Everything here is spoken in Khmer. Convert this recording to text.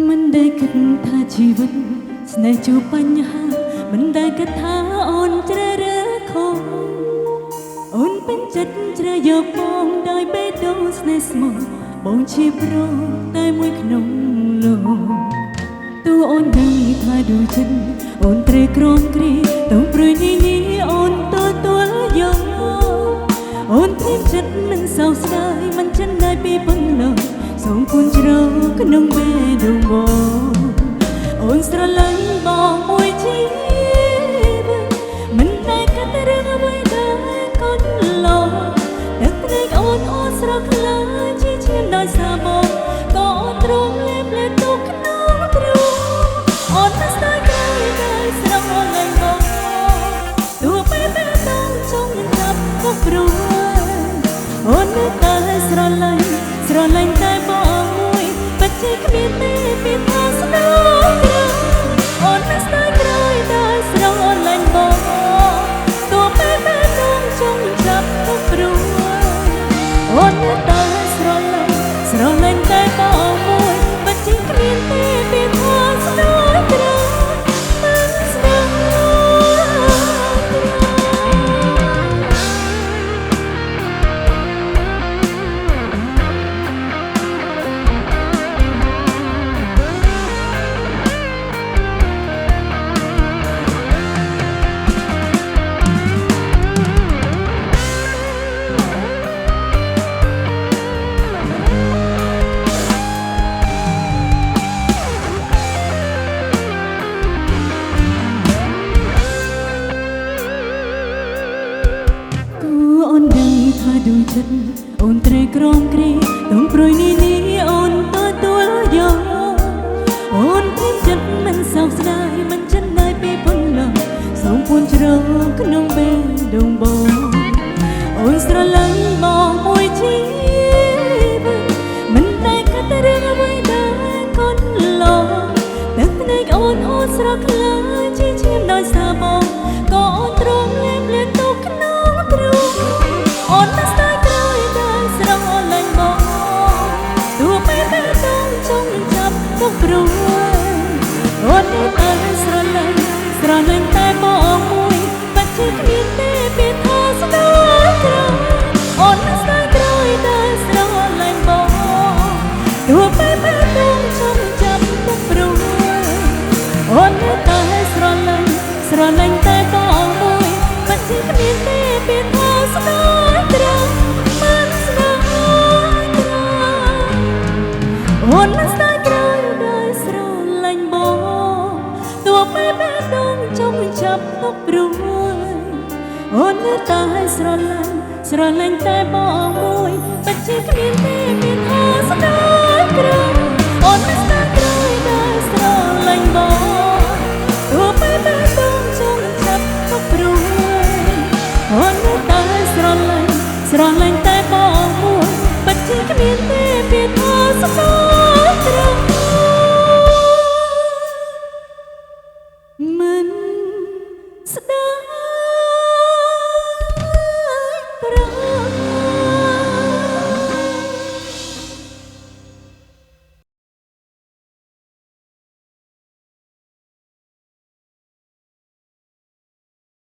មិនដែលគិតថាជីវិតស្នេហ៍ជួបបញ្ហាមិនដែលគិតថាអូនជ្រើសរើសខុសអូនពេញចិត្តជ្រើសយកបងដោយបេះដូងស្នេហ៍ស្មោះបងជាប្រុសតែមួយក្នុងលោកទូអូនដឹងថាដួលចិត្តអូនត្រូវក្រំគ្រីទៅព្រួយនេះអូនទទួលយកអូនព្រៀមចិត្តមិនសោកស្ដាយមិនចិនដែរពីប៉ុណ្ណោះសូមគុណជ្រៅក្នុងបេះដូងបងអូនស្រឡាញ់បងមួយជីវិតមិនដែលគិតរឿងអ្វីដែលកូនលោទឹកភ្នែកអូនស្រស់ខ្លាំងជាឈាមដោយសារបងក៏អូនទ្រង់លេបលេបទុកក្នុងទ្រូងអូនមិនស្ដាយក្រោយដែលស្រស់អូនលែងបងទោះបីពេលต้องចង់ចាប់ក៏ព្រោះអូននៅតែស្រឡាញ់តែបងមួយពិតជាគ្មានទេពីថាស្នេហ៍អូនមិនស្ដាយក្រោយដែលស្រស់អូនលែងបងទោះបីពេលต้องចង់ចាប់ក៏ព្រោះអូននៅតែស្រឡាញ់តែបងមួយពិតជាគ្មានទេពីថាស្នេហ៍ដួលចិត្តអូនត្រូវក្រំគ្រីต้องព្រួយនេះអូនទទួលយកអូនព្រៀមចិត្តមិនសោកស្ដាយមិនចិនដែរពីប៉ុណ្ណោះសូមពួនជ្រៅក្នុងបេះដូងបងអូនស្រឡាញ់បងមួយជីវិតមិនដែលគិតរឿងអ្វីដែលកូនលោទឹកភ្នែកអូនស្រស់ខ្លាំងជាឈាមដោយសារបងក៏អូនទ្រង់លេបលេបទុកក្នុងទ្រូងអូនមិនស្ដាយក្រោយដែលស្រស់អូនលែងបងទោះបីពេលต้องចង់ចាប់ក៏ព្រោះអូននៅតែស្រឡាញ់តែបងមួយពិតជាគ្មានទេពីថាស្នេហ៍ក្រោយអូនមិនស្ដាយក្រោយដែលស្រស់អូនលែងបងទោះបីពេលต้องចង់ចាប់ក៏ព្រោះអូននៅតែស្រឡាញ់តែបងមួយពិតជាគ្មានទេពីថាស្នេហ៍អូនមិនស្ដាយក្រោយដែលស្រឡាញ់បងទោះបីពេលต้องចង់ចាប់ទុកព្រួយអូននៅតែស្រឡាញ់តែបងមួយពិតជាគ្មានទេមានថាស្ដាយក្រោយអូនមិនស្ដាយក្រោយដែលស្រឡាញ់បងទោះបីពេលต้องចង់ចាប់ទុកព្រួយអូននៅតែស្រឡាញ់តែបងមួយពិតជាគ្មានទេពីថាស្ដាយ